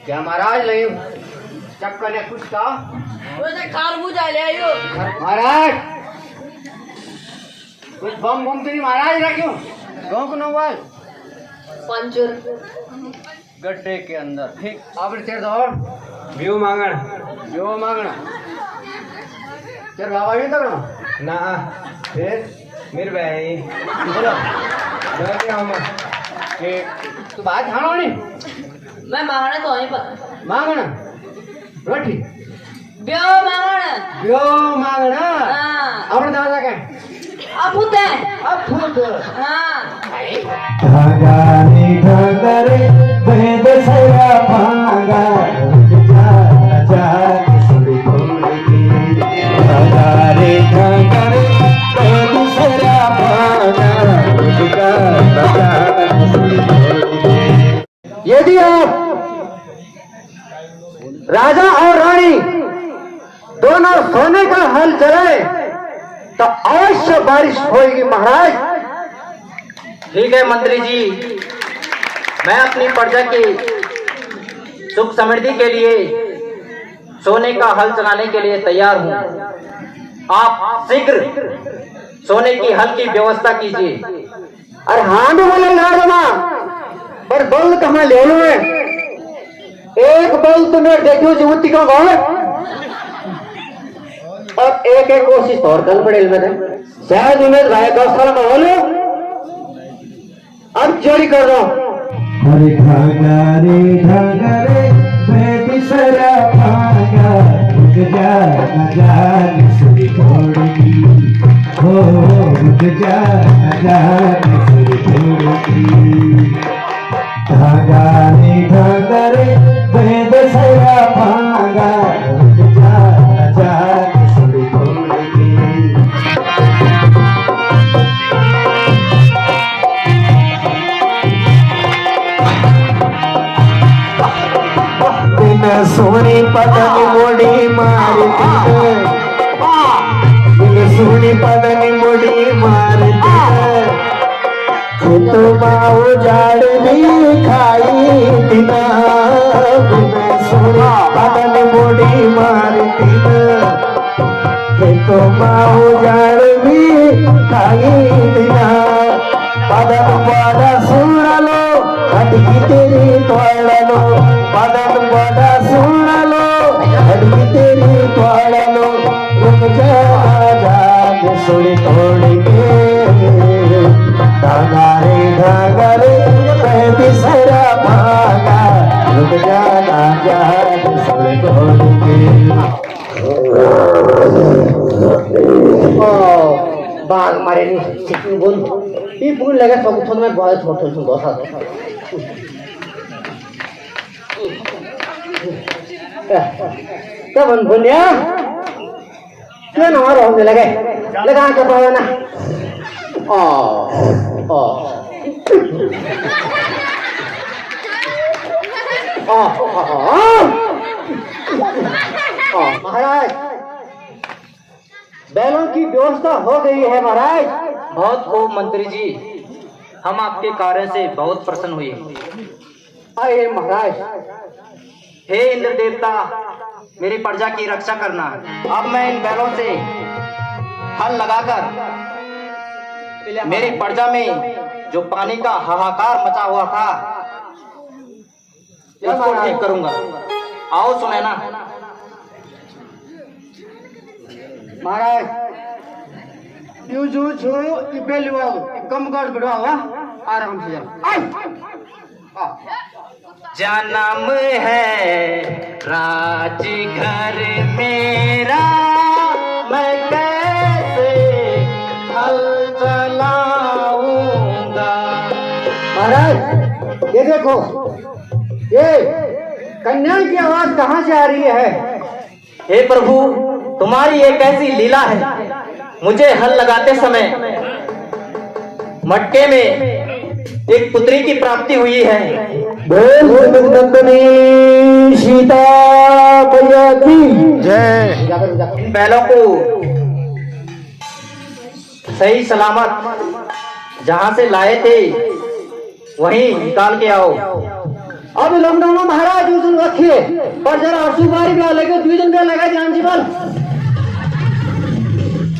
क्या महाराज नहीं चक्कर ने कुछ कहा? खारबूजा ले आयो महाराज कुछ बम बम तो नहीं महाराज रखियो गाँव को नवाल पंचर गड्ढे के अंदर ठीक आप चेर दौड़ व्यू मांगण जो मांगना चल बाबा भी तक ना फिर मेरे भाई बोलो जाके हम कि तू बात खाना नहीं मैं मांगना तो नहीं पर मांगना रोटी ब्यो मांगना जो मांगना हाँ अपने दादा के अब होते हैं अब खुद हाँ धागारे धागारे भेद सया भागा जा सुड़ी बोली धागारे धागारे भेद सया भागा जा सुड़ी बोली। यदि आप राजा और रानी दोनों सोने का हल चलाए तो अवश्य बारिश होगी महाराज। ठीक है मंत्री जी, मैं अपनी प्रजा की सुख समृद्धि के लिए सोने का हल चलाने के लिए तैयार हूँ। आप शीघ्र सोने की हल की व्यवस्था कीजिए। अरे हाँ भी बोले लाडमा पर बल कहाँ ले लो है? एक बल तुम्हें देखो जुवती का गौर और एक एक कोशिश और कर पड़े में शायद उन्हें भाई गौशाला में बोलो अब चोरी कर दो। हरे धागारे धागारे भेद सया भागा जा सुड़ी बोली हो जा सुड़ी बोली। धागारे धागारे भेद सया भागा जा सुड़ी बोली। दिन सोनी पदन मुड़ी मारती दिन सोनी पदन मुड़ी मारती तो माओ जाड़ भी खाई बिना दिन सोनी पदन मुड़ी मारती तो माओ जाड़ भी खाई बिना पदन बड़ा सुन लो हटकी तेरी तोड़ लो पदन बड़ा सुन लो हटकी तेरी तोड़ लो रुक जा सुड़ी तोड़ के धागारे धागारे पैदी सरा भागा रुक जा सुड़ी तोड़ के। बाघ मारे नहीं चिकन बोल ये पूरी लगे सब छोड़ में बहुत छोड़ छोड़ दोसा क्या बन बुनिया क्यों ना और होने लगे लगा के पावे ना महाराज बैलों की व्यवस्था हो गई है महाराज। बहुत खूब मंत्री जी, हम आपके कार्य से बहुत प्रसन्न हुए। आइए महाराज। हे इंद्र देवता, मेरी प्रजा की रक्षा करना। अब मैं इन बैलों से हल लगाकर मेरी प्रजा में जो पानी का हाहाकार मचा हुआ था उसको ठीक करूंगा। आओ सुनैना। महाराज यू जो छो इबेल कम कर बिड़वा आराम से जन्म है राजघर मेरा, मैं कैसे हल चलाऊंगा। महाराज ये देखो ये कन्या की आवाज कहाँ से आ रही है? हे प्रभु, तुम्हारी ये कैसी लीला है। मुझे हल लगाते समय मटके में एक पुत्री की प्राप्ति हुई है। नंदनी सीता मैया की जय। इन बैलों को सही सलामत जहां से लाए थे वहीं निकाल के आओ। अब लखनऊ महाराज है पर जरा आंसू बारी का लगे 2 दिन का लगा जान जी बोल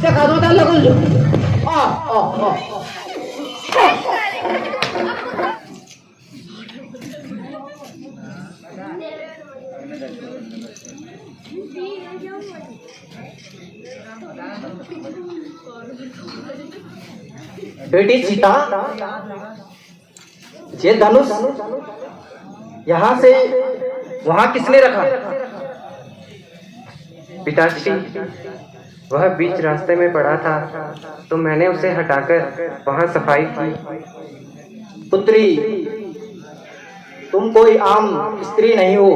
देखा दो डाल लगल जो आ बेटी सीता, ये धनुष यहाँ से वहाँ किसने रखा? पिताश्री, वह बीच रास्ते में पड़ा था तो मैंने उसे हटाकर वहाँ सफाई की। पुत्री, तुम कोई आम स्त्री नहीं हो,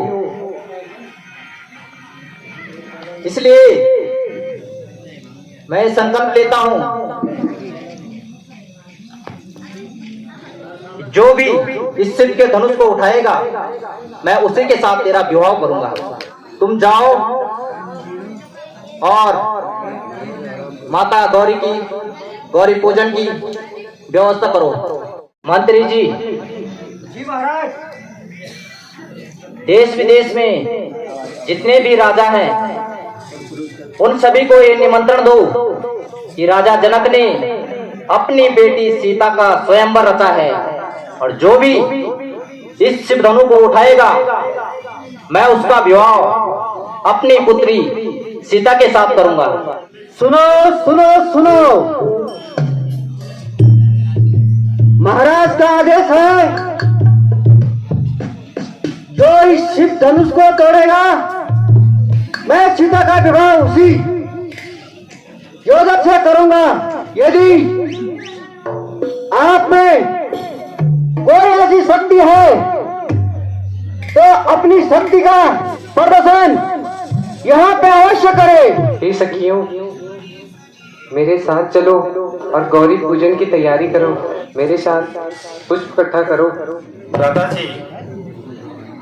इसलिए मैं संकल्प लेता हूं जो भी इस शिव के धनुष को उठाएगा मैं उसी के साथ तेरा विवाह करूंगा। तुम जाओ और माता गौरी पूजन की व्यवस्था करो। मंत्री जी, महाराज, देश विदेश में जितने भी राजा हैं उन सभी को ये निमंत्रण दो कि राजा जनक ने अपनी बेटी सीता का स्वयंवर रचा है और जो भी इस शिव धनु को उठाएगा मैं उसका विवाह अपनी पुत्री सीता के साथ करूंगा। सुनो सुनो सुनो, महाराज का आदेश है, जो इस शिव धनुष को तोड़ेगा मैं सीता का विवाह उसी योजक से करूंगा। यदि आप में कोई ऐसी शक्ति है तो अपनी शक्ति का प्रदर्शन यहाँ पे अवश्य करे। हे सखियों, मेरे साथ चलो और गौरी पूजन की तैयारी करो। मेरे साथ पुष्प इकट्ठा करो। दादाजी,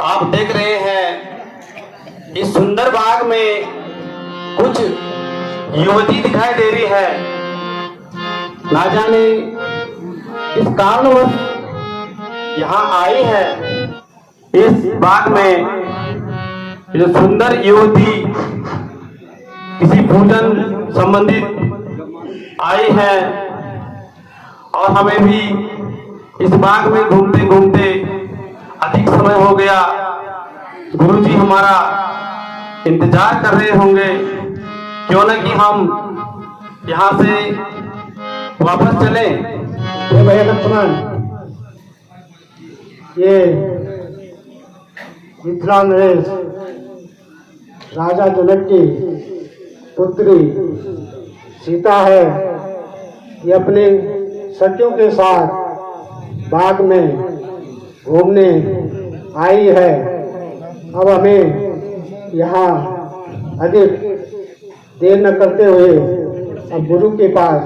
आप देख रहे हैं इस सुंदर बाग में कुछ युवती दिखाई दे रही है। ना जाने इस कारणवश यहाँ आई है। इस बाग में जो सुंदर युवती किसी पूजन संबंधित आई है और हमें भी इस बाग में घूमते घूमते अधिक समय हो गया। गुरुजी हमारा इंतजार कर रहे होंगे, क्यों न कि हम यहाँ से वापस चले। भैया लक्ष्मण, ये मिथिला नरेश राजा जनक की पुत्री सीता है। ये अपने सखियों के साथ बाग में घूमने आई है। अब हमें यहाँ अधिक देर न करते हुए अब गुरु के पास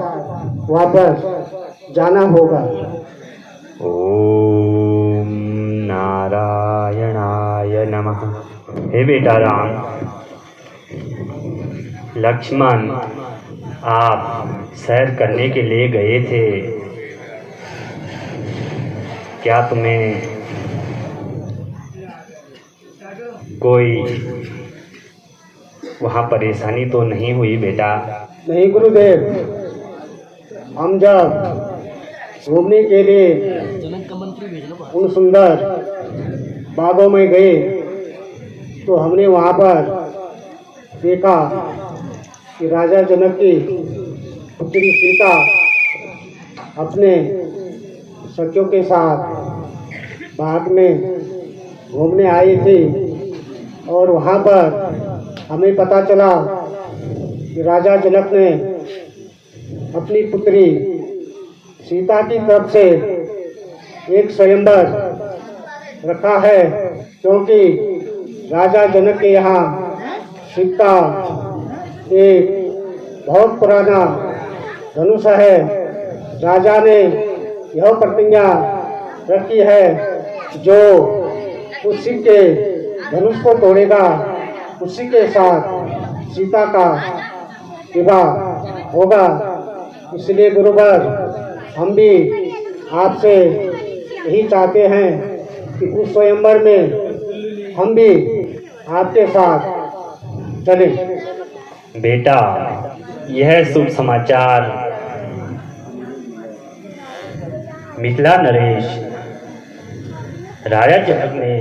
वापस जाना होगा। ओम नारायणाय नमः। हे बेटा राम, लक्ष्मण, आप सैर करने के लिए गए थे, क्या तुम्हें कोई वहाँ परेशानी तो नहीं हुई बेटा? नहीं गुरुदेव, हम जब घूमने के लिए उन सुंदर बागों में गए तो हमने वहाँ पर देखा कि राजा जनक की पुत्री सीता अपने सखियों के साथ बाग में घूमने आई थी और वहाँ पर हमें पता चला कि राजा जनक ने अपनी पुत्री सीता की तरफ से एक स्वयंवर रखा है, क्योंकि राजा जनक के यहाँ सीता एक बहुत पुराना धनुष है। राजा ने यह प्रतिज्ञा रखी है, जो उसी के धनुष को तोड़ेगा उसी के साथ सीता का विवाह होगा। इसलिए गुरुवर, हम भी आपसे यही चाहते हैं कि उस स्वयंवर में हम भी आपके साथ चले। बेटा, यह शुभ समाचार मिथिला नरेश राजा जनक ने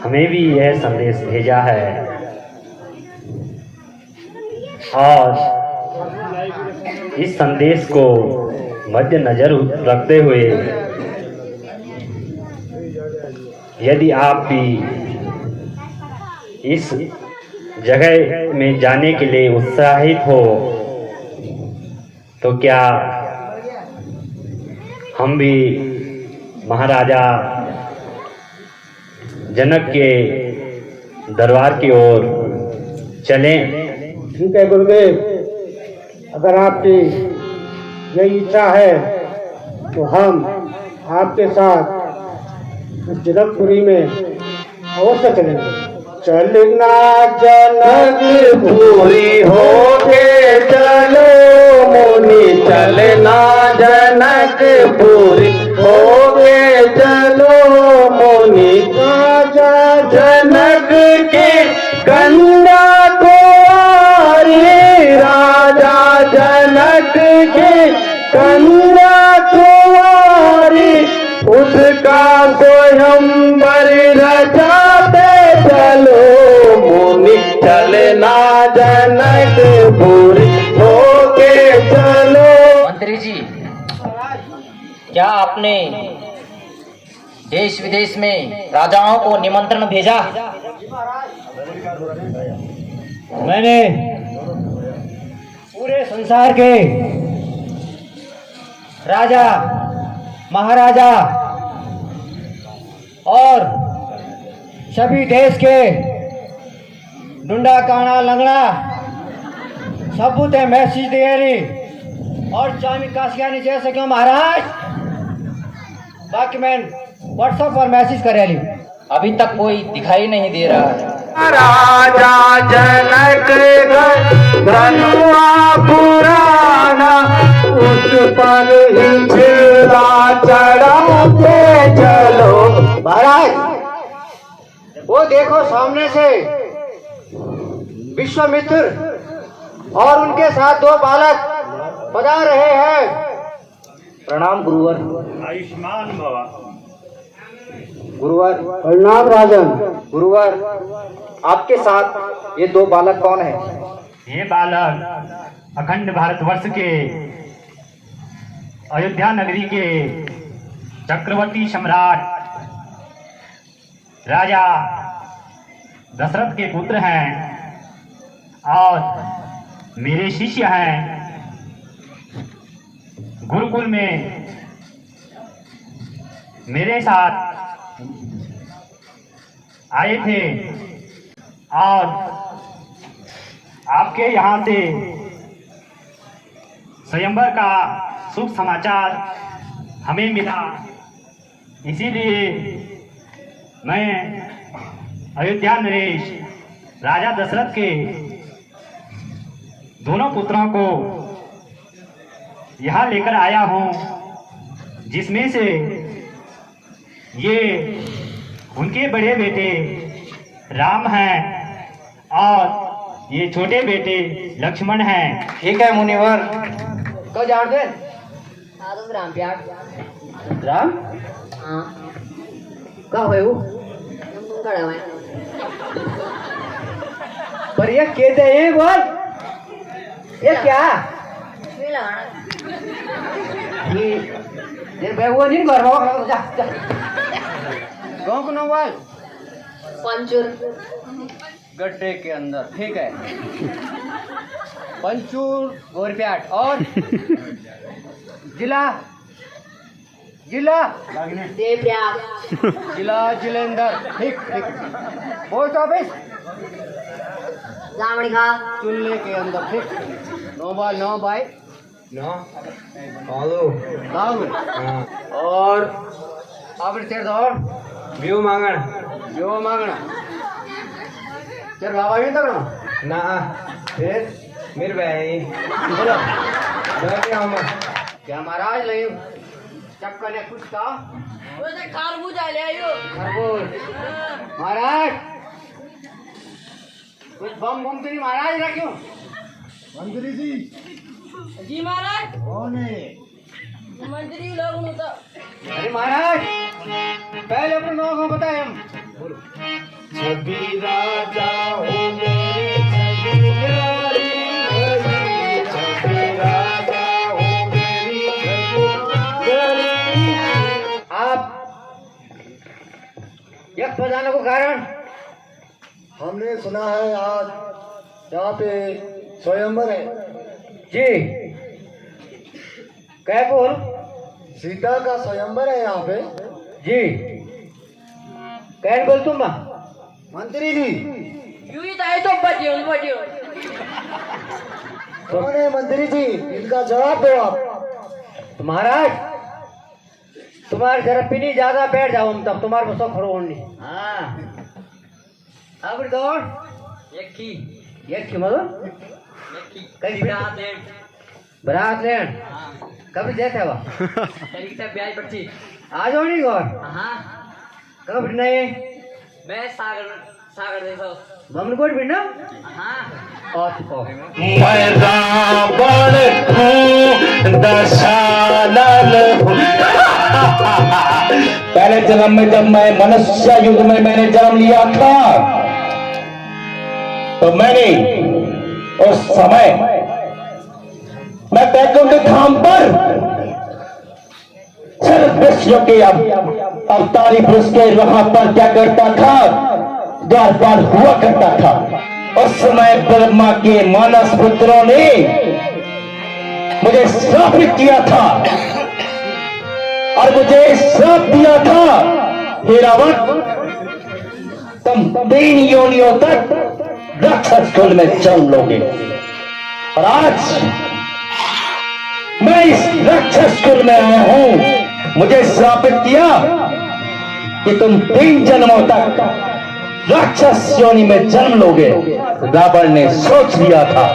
हमें भी यह संदेश भेजा है और इस संदेश को मद्देनजर रखते हुए यदि आप भी इस जगह में जाने के लिए उत्साहित हो तो क्या हम भी महाराजा जनक के दरबार की ओर चलें? ठीक है गुरुदेव, अगर आपकी यही इच्छा है तो हम आपके साथ उस जनकपुरी में अवश्य चलेंगे। चलना जनकपुरी होके चलो मुनि, चलना जनकपुरी होके चलो मुनि। राजा जनक के कन्या कुंवारी, राजा जनक के कन्या कुंवारी, उसका स्वयंवर रचाते चलो मुनि। चलना जनकपुरी होके चलो। मंत्री जी, क्या आपने देश विदेश में राजाओं को निमंत्रण भेजा? मैंने पूरे संसार के राजा महाराजा और सभी देश के डुंडा काना लंगड़ा सबूते मैसेज दिए और चामी कासियानी जैसे क्यों महाराज, बाकी मैं व्हाट्सएप पर मैसेज करेली। अभी तक कोई दिखाई नहीं दे रहा है। राजा जनक धनुआ पुराना, उस पर ही छेड़ा चढ़ाते चलो। महाराज, वो देखो सामने से विश्वामित्र और उनके साथ दो बालक बजा रहे हैं। प्रणाम गुरुवर। आयुष्मान भवा। गुरुवर प्रणाम राजन। गुरुवर, आपके साथ ये दो बालक कौन है? ये बालक अखंड भारतवर्ष के अयोध्या नगरी के चक्रवर्ती सम्राट राजा दशरथ के पुत्र हैं और मेरे शिष्य हैं। गुरुकुल में मेरे साथ आए थे और आपके यहाँ से स्वयंवर का शुभ समाचार हमें मिला, इसीलिए मैं अयोध्या नरेश राजा दशरथ के दोनों पुत्रों को यहाँ लेकर आया हूँ, जिसमें से ये उनके बड़े बेटे राम हैं और ये छोटे बेटे लक्ष्मण हैं। ठीक है मुनिवर। कब जान दे? राम प्यार। राम हाँ, कब है वो? खड़ा हुआ है। पर ये कहते हैं बोल, ये क्या नहीं लगाना। ये वो नहीं कर रहा। जा जा गाँव को नवाल पंचुर गड्ढे के अंदर। ठीक है, पंचूर गोरप्याट और जिला जिला देवप्रयाग जिला जिलेंदर। ठीक ठीक। पोस्ट ऑफिस जामणी खा चुल्ले के अंदर। ठीक। 9 बाई 9 और आपने तेरे दौर व्यू मांगण जो मांगना तेरे बाबा नहीं तगड़ा ना फिर मेरे भाई बोलो हम क्या महाराज नहीं चक्कर ने कुछ था खरबूजा ले आयो। खरबूज महाराज कुछ बम बम तो नहीं महाराज रखो। मंत्री जी जी महाराज कौन है? मंत्री लोग हूँ तो अरे महाराज पहले अपने नाम को बताए हम। छवि राजा हो मेरे छवि प्यारी भरी, छवि राजा हो मेरी छवि प्यारी। आप यज्ञ बजाने को कारण? हमने सुना है आज यहाँ पे स्वयंवर है। जी क्या बोल? सीता का स्वयंवर है यहाँ पे। जी कैन बोल तुम? मंत्री जी यूं ही ताई तो बजियो बजियो कौन है मंत्री जी? इनका जवाब दो आप। तो महाराज तुम्हारे जरा पीनी ज्यादा बैठ जाओ हम तब तुम्हारे को सब खड़ो होनी। हाँ अब दौड़ एक की मतलब कहीं बरात लेन कब जैसे हुआ ब्याज पट्टी आ जाओ नहीं गौर हाँ कब नहीं मैं सागर सागर देखो मम्मी कोट भी ना। हाँ और मैं रावण हूँ दशानन हूँ। पहले जन्म में जब मैं मनुष्य युग में मैंने जन्म लिया था तो मैंने उस समय मैं बैकुंठ धाम पर सिर्फ विष्णु के अवतारी पुरुष के वहां पर क्या करता था द्वारपाल हुआ करता था। उस समय ब्रह्मा के मानस पुत्रों ने मुझे श्रापित किया था और मुझे श्राप दिया था हे रावण तुम 3 योनियों तक राक्षस कुल में जन्म लोगे। और आज मैं इस राक्षस कुल में आया हूं। मुझे श्रापित किया कि तुम 3 जन्मों तक राक्षस योनि में जन्म लोगे। रावण ने सोच लिया था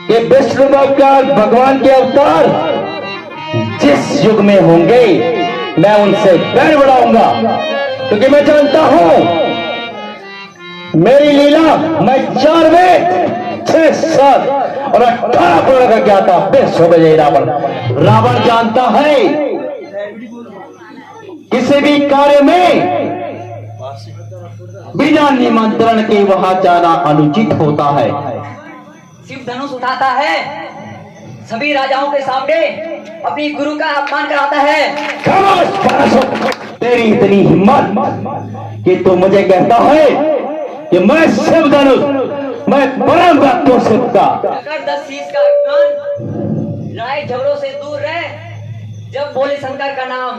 कि विष्णु भगवान के अवतार जिस युग में होंगे मैं उनसे बैर बढ़ाऊंगा, क्योंकि मैं जानता हूं मेरी लीला मैं 4 वेद 6 साल और 18 पुराण का ज्ञाता बेस हो गए। रावण जानता है किसी भी कार्य में बिना निमंत्रण के वहां जाना अनुचित होता है। शिव धनुष उठाता है, सभी राजाओं के सामने अपनी गुरु का अपमान कराता है। तेरी इतनी हिम्मत कि तू मुझे कहता है कि मैं शिव धनुष मैं परम भक्त हूं शिव का। अगर 10 शीश का अभिमान राय झगड़ों से दूर रहे जब बोले शंकर का नाम।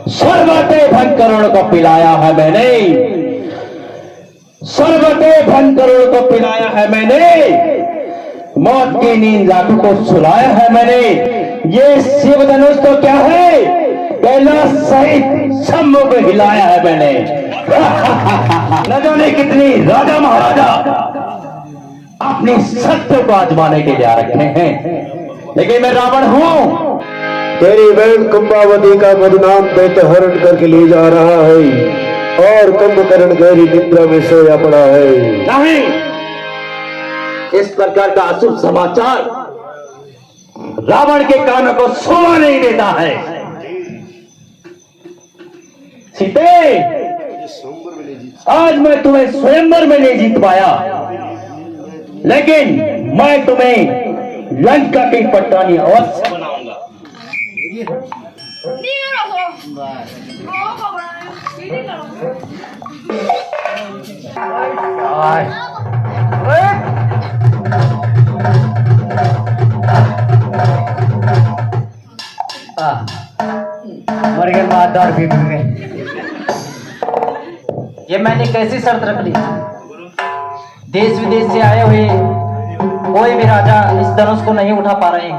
सर्वते भन करोड़ को पिलाया है मैंने, सर्वते भन करोड़ को पिलाया है मैंने, मौत की नींद लाखों को सुलाया है मैंने। ये शिव धनुष तो क्या है कैलाश सहित शंभु को हिलाया है मैंने। न जाने कितनी राजा महाराजा अपने सत्य को आजमाने के लिए आ रखे हैं, लेकिन मैं रावण हूं। तेरी बहन कुंभावती का बदनाम हरण करके ले जा रहा है और कुंभकर्ण गहरी निद्रा में सोया पड़ा है। नहीं, इस प्रकार का अशुभ समाचार रावण के कानों को शोभा नहीं देता है। सीते, आज मैं तुम्हें स्वयंवर में नहीं जीत पाया, लेकिन मैं तुम्हें लंका की पट्टानी अवश्य बनाऊंगा। मर गए मातार भी गए। ये मैंने कैसी शर्त रख ली? देश विदेश से आए हुए कोई भी राजा इस धनुष को नहीं उठा पा रहे हैं।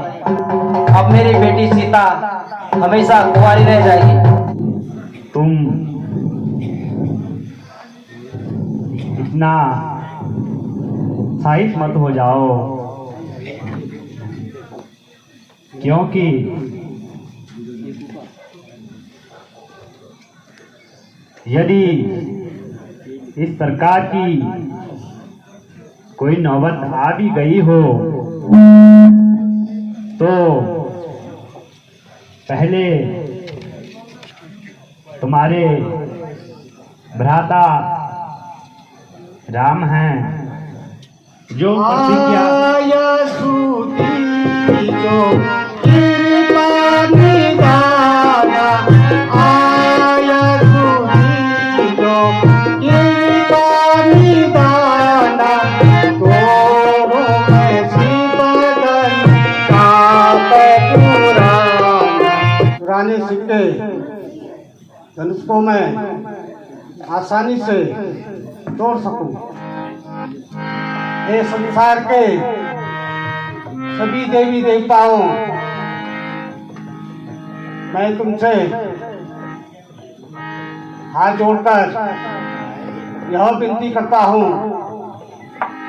अब मेरी बेटी सीता हमेशा कुंवारी रह जाएगी। तुम इतना साहित मत हो जाओ, क्योंकि यदि इस प्रकार की कोई नौबत आ भी गई हो तो पहले तुम्हारे भ्राता राम हैं जो प्रतिज्ञा पुराने सिक्के धनुष को मैं आसानी से तोड़ सकूं। ये संसार के सभी देवी देवताओं, मैं तुमसे हाथ जोड़कर यह विनती करता हूँ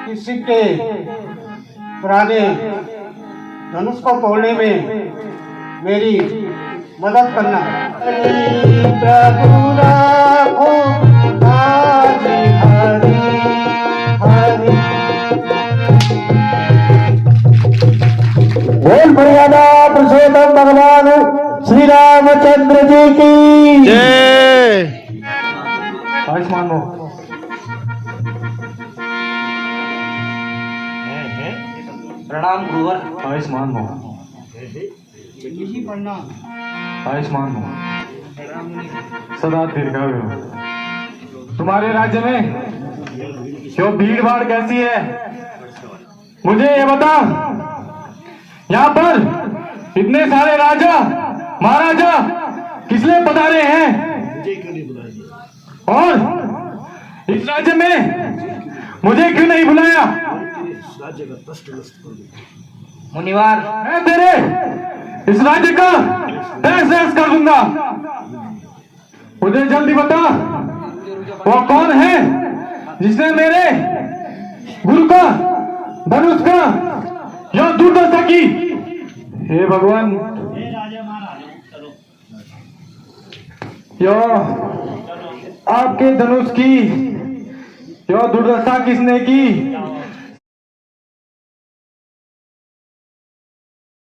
कि सिक्के पुराने धनुष को तोड़ने में मेरी मदद करना। प्रभु राखो आज हरि हरि। बोल मर्यादा पुरुषोत्तम भगवान श्री रामचंद्र जी की जय। आयुष्मान हो। प्रणाम गुरुवर। आयुष्मान हो। आयुष्मान हो। सदा दीर्घायु हो। तुम्हारे राज्य में क्यों भीड़ भाड़ कैसी है, मुझे ये बता। यहाँ पर इतने सारे राजा महाराजा किस लिए पधारे हैं, और इस राज्य में मुझे क्यों नहीं बुलाया? मुनिवार, मैं तेरे इस राज्य का तहस नहस कर दूंगा। मुझे जल्दी बता, वो कौन है जिसने मेरे गुरु का धनुष का यह दुर्दशा की? हे भगवान, यह आपके धनुष की यह दुर्दशा किसने की?